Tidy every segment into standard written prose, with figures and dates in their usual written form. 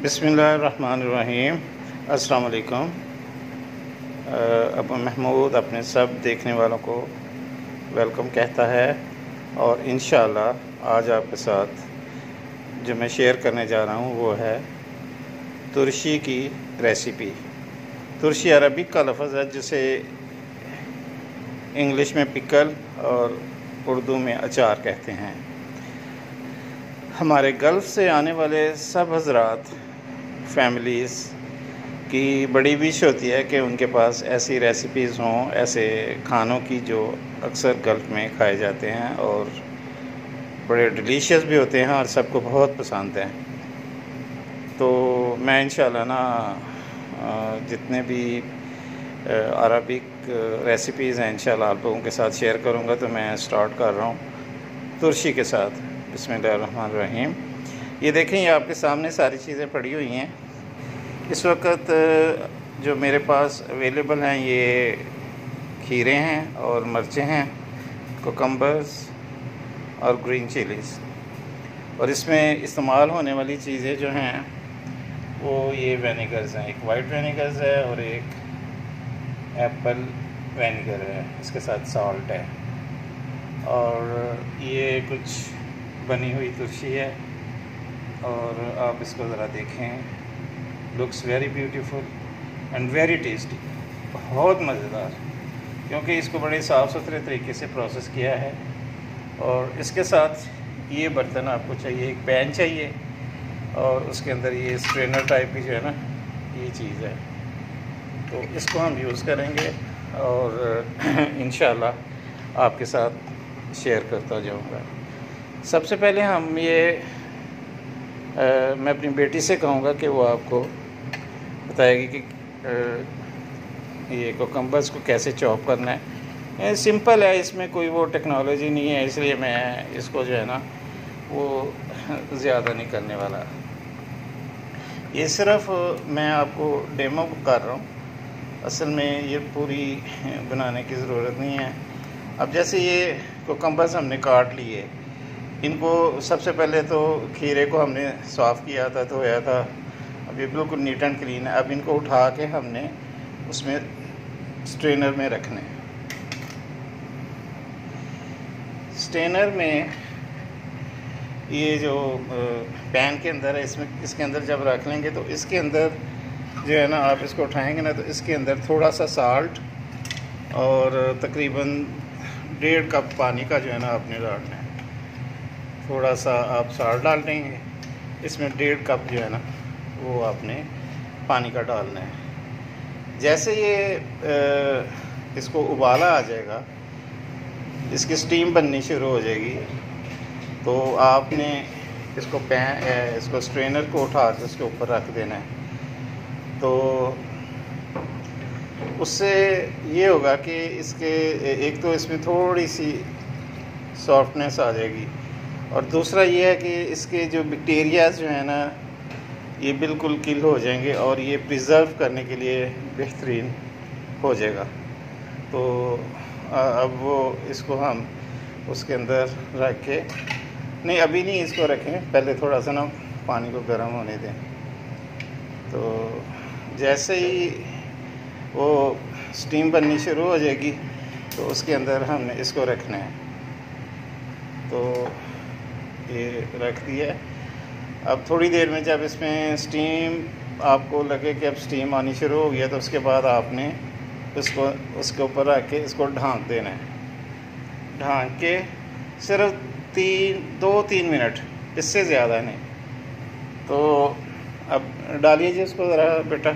बिस्मिल्लाहिर्रहमानिर्रहीम। अस्सलाम वालेकुम। अबू महमूद अपने सब देखने वालों को वेलकम कहता है और इंशाअल्लाह आज आपके साथ जो मैं शेयर करने जा रहा हूँ वो है तुरशी की रेसिपी। तुरशी अरबिक का लफ्ज़ है जिसे इंग्लिश में पिकल और उर्दू में अचार कहते हैं। हमारे गल्फ़ से आने वाले सब हज़रात फैमिलीज़ की बड़ी विश होती है कि उनके पास ऐसी रेसिपीज़ हों, ऐसे खानों की जो अक्सर गल्फ़ में खाए जाते हैं और बड़े डिलीशियस भी होते हैं और सबको बहुत पसंद हैं। तो मैं इंशाल्लाह ना जितने भी अरबिक रेसिपीज़ हैं इंशाल्लाह आप लोगों के साथ शेयर करूँगा। तो मैं स्टार्ट कर रहा हूँ तुरशी के साथ। बिस्मिल्लाहिर्रहमानिर्रहीम। ये देखें, ये आपके सामने सारी चीज़ें पड़ी हुई हैं। इस वक्त जो मेरे पास अवेलेबल हैं ये खीरे हैं और मिर्चें हैं, कुकम्बर्स और ग्रीन चिलीज़। और इसमें इस्तेमाल होने वाली चीज़ें जो हैं वो ये विनेगर्स हैं। एक वाइट विनेगर्स है और एक एप्पल विनेगर है, इसके साथ सॉल्ट है। और ये कुछ बनी हुई तुरशी है और आप इसको ज़रा देखें। Looks very beautiful and very tasty, बहुत मज़ेदार, क्योंकि इसको बड़े साफ़ सुथरे तरीके से प्रोसेस किया है। और इसके साथ ये बर्तन आपको चाहिए, एक पैन चाहिए और उसके अंदर ये स्ट्रेनर टाइप की जो है ना ये चीज़ है। तो इसको हम यूज़ करेंगे और इंशाल्लाह आपके साथ शेयर करता जाऊँगा। सबसे पहले हम ये मैं अपनी बेटी से कहूँगा कि वो आपको बताएगी कि ये कुकम्बर्स को कैसे चॉप करना है। ये सिंपल है, इसमें कोई वो टेक्नोलॉजी नहीं है, इसलिए मैं इसको जो है ना वो ज़्यादा नहीं करने वाला। ये सिर्फ मैं आपको डेमो कर रहा हूँ, असल में ये पूरी बनाने की ज़रूरत नहीं है। अब जैसे ये कुकम्बर्स हमने काट लिए, इनको सबसे पहले तो खीरे को हमने साफ़ किया था, धोया था, अब ये बिल्कुल नीट एंड क्लीन है। अब इनको उठा के हमने उसमें स्ट्रेनर में रखने हैं। स्ट्रेनर में ये जो पैन के अंदर है, इसके अंदर जब रख लेंगे तो इसके अंदर जो है ना आप इसको उठाएंगे ना तो इसके अंदर थोड़ा सा साल्ट और तकरीबन 1.5 कप पानी का जो है ना आपने डालना है। थोड़ा सा आप साल्ट डाल देंगे, इसमें 1.5 कप जो है ना वो आपने पानी का डालना है। जैसे ये इसको उबाला आ जाएगा, इसकी स्टीम बननी शुरू हो जाएगी, तो आपने इसको स्ट्रेनर को उठा के उसके ऊपर रख देना है। तो उससे ये होगा कि इसके एक तो इसमें थोड़ी सी सॉफ्टनेस आ जाएगी और दूसरा ये है कि इसके जो बैक्टीरियाज जो है ना ये बिल्कुल किल हो जाएंगे और ये प्रिज़र्व करने के लिए बेहतरीन हो जाएगा। तो अब वो इसको हम उसके अंदर रख के, नहीं अभी नहीं इसको रखें, पहले थोड़ा सा ना पानी को गर्म होने दें। तो जैसे ही वो स्टीम बननी शुरू हो जाएगी तो उसके अंदर हमने इसको रखना है। तो ये रख दिया। अब थोड़ी देर में जब इसमें स्टीम आपको लगे कि अब स्टीम आनी शुरू हो गया तो उसके बाद आपने इसको उसके ऊपर रख के इसको ढाँक देना है। ढाँक के सिर्फ 2-3 मिनट, इससे ज़्यादा नहीं। तो अब डालिए जी उसको ज़रा बेटा।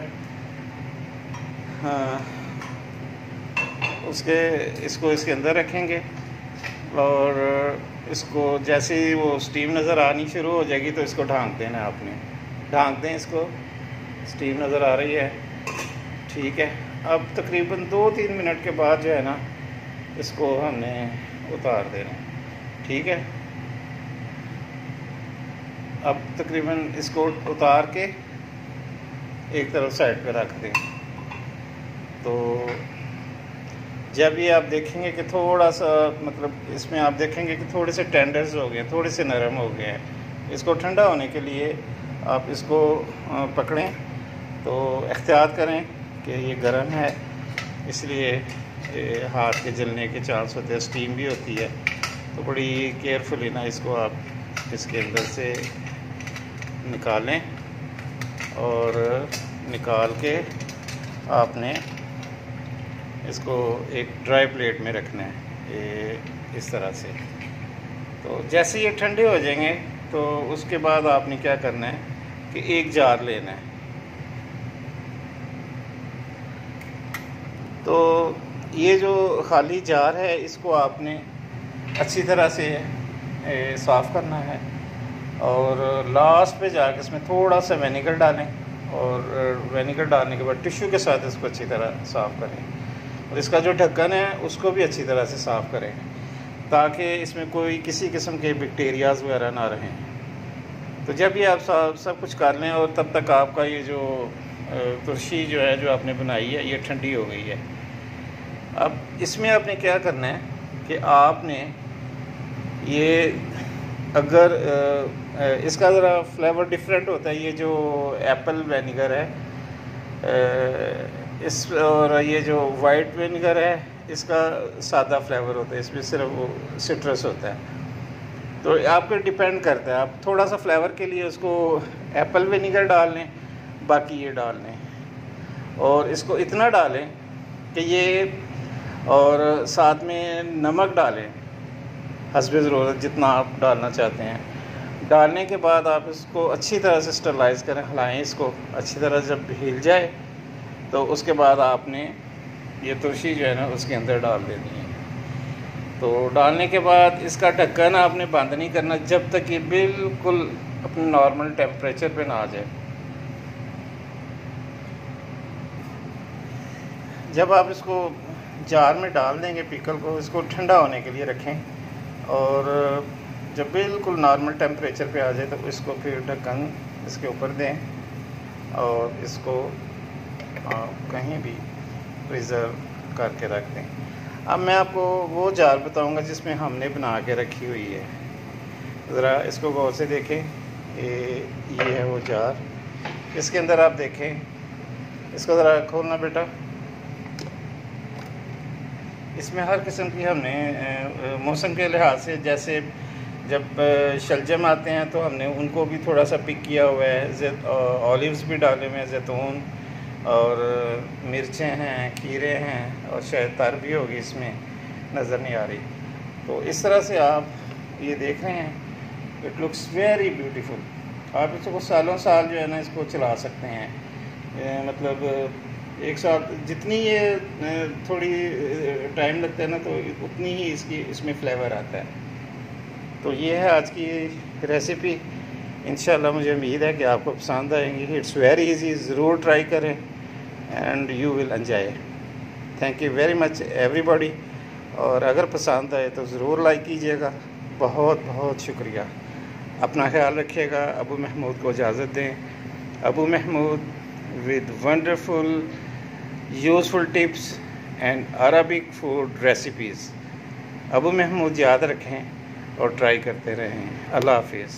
हाँ, इसको इसके अंदर रखेंगे और इसको जैसे ही वो स्टीम नज़र आनी शुरू हो जाएगी तो इसको ढाँक देना है आपने। ढाँक दें इसको, स्टीम नज़र आ रही है, ठीक है। अब तकरीबन 2-3 मिनट के बाद जो है ना इसको हमने उतार देना है, ठीक है। अब तकरीबन इसको उतार के एक तरफ साइड पे रख दें। तो जब ये आप देखेंगे कि थोड़ा सा मतलब इसमें आप देखेंगे कि थोड़े से टेंडर्स हो गए, थोड़े से नरम हो गए हैं, इसको ठंडा होने के लिए आप इसको पकड़ें तो एहतियात करें कि ये गर्म है, इसलिए हाथ के जलने के चांस होते हैं, स्टीम भी होती है। तो बड़ी केयरफुली ना इसको आप इसके अंदर से निकालें और निकाल के आपने इसको एक ड्राई प्लेट में रखना है, ये इस तरह से। तो जैसे ये ठंडे हो जाएंगे तो उसके बाद आपने क्या करना है कि एक जार लेना है। तो ये जो खाली जार है इसको आपने अच्छी तरह से साफ़ करना है और लास्ट पे जाकर इसमें थोड़ा सा विनेगर डालें और विनेगर डालने के बाद टिश्यू के साथ इसको अच्छी तरह साफ़ करें और इसका जो ढक्कन है उसको भी अच्छी तरह से साफ़ करें ताकि इसमें कोई किसी किस्म के बैक्टीरियाज़ वगैरह ना रहें। तो जब ये आप सब कुछ कर लें और तब तक आपका ये जो तुरशी जो है जो आपने बनाई है ये ठंडी हो गई है। अब इसमें आपने क्या करना है कि आपने ये अगर इसका ज़रा फ्लेवर डिफरेंट होता है, ये जो एप्पल विनेगर है इस और ये जो वाइट विनेगर है इसका सादा फ्लेवर होता है, इसमें सिर्फ वो सिट्रस होता है। तो आपको डिपेंड करता है, आप थोड़ा सा फ्लेवर के लिए उसको एप्पल विनेगर डाल लें, बाकी ये डाल लें और इसको इतना डालें कि ये और साथ में नमक डालें हस्बे ज़रूरत जितना आप डालना चाहते हैं। डालने के बाद आप इसको अच्छी तरह से स्टरलाइज़ करें, हिलाएं इसको अच्छी तरह। जब हिल जाए तो उसके बाद आपने ये तुरशी जो है ना उसके अंदर डाल देनी है। तो डालने के बाद इसका ढक्कन आपने बंद नहीं करना जब तक ये बिल्कुल अपने नॉर्मल टेम्परेचर पे ना आ जाए। जब आप इसको जार में डाल देंगे पिकल को, इसको ठंडा होने के लिए रखें और जब बिल्कुल नॉर्मल टेम्परेचर पे आ जाए तो इसको फिर ढक्कन इसके ऊपर दें और इसको कहीं भी प्रिजर्व करके रख दें। अब मैं आपको वो जार बताऊंगा जिसमें हमने बना के रखी हुई है। ज़रा इसको गौर से देखें, ये है वो जार। इसके अंदर आप देखें, इसको ज़रा खोलना बेटा। इसमें हर किस्म की हमने मौसम के लिहाज से, जैसे जब शलजम आते हैं तो हमने उनको भी थोड़ा सा पिक किया हुआ है, ऑलिव्स भी डाले हुए हैं, जैतून और मिर्चें हैं, खीरे हैं और शायद तर भी होगी, इसमें नज़र नहीं आ रही। तो इस तरह से आप ये देख रहे हैं, इट लुक्स वेरी ब्यूटीफुल। आप इसको सालों साल जो है ना इसको चला सकते हैं। मतलब एक साथ जितनी ये थोड़ी टाइम लगता है ना तो उतनी ही इसमें फ्लेवर आता है। तो ये है आज की रेसिपी। इंशाल्लाह मुझे उम्मीद है कि आपको पसंद आएंगी। इट्स वेरी इजी, ज़रूर ट्राई करें and you will enjoy. Thank you very much everybody. और अगर पसंद आए तो ज़रूर लाइक कीजिएगा। बहुत बहुत शुक्रिया। अपना ख्याल रखिएगा। अबू महमूद को इजाज़त दें। Abu Mahmood with wonderful useful tips and Arabic food recipes। Abu Mahmood याद रखें और ट्राई करते रहें। अल्लाह हाफिज़।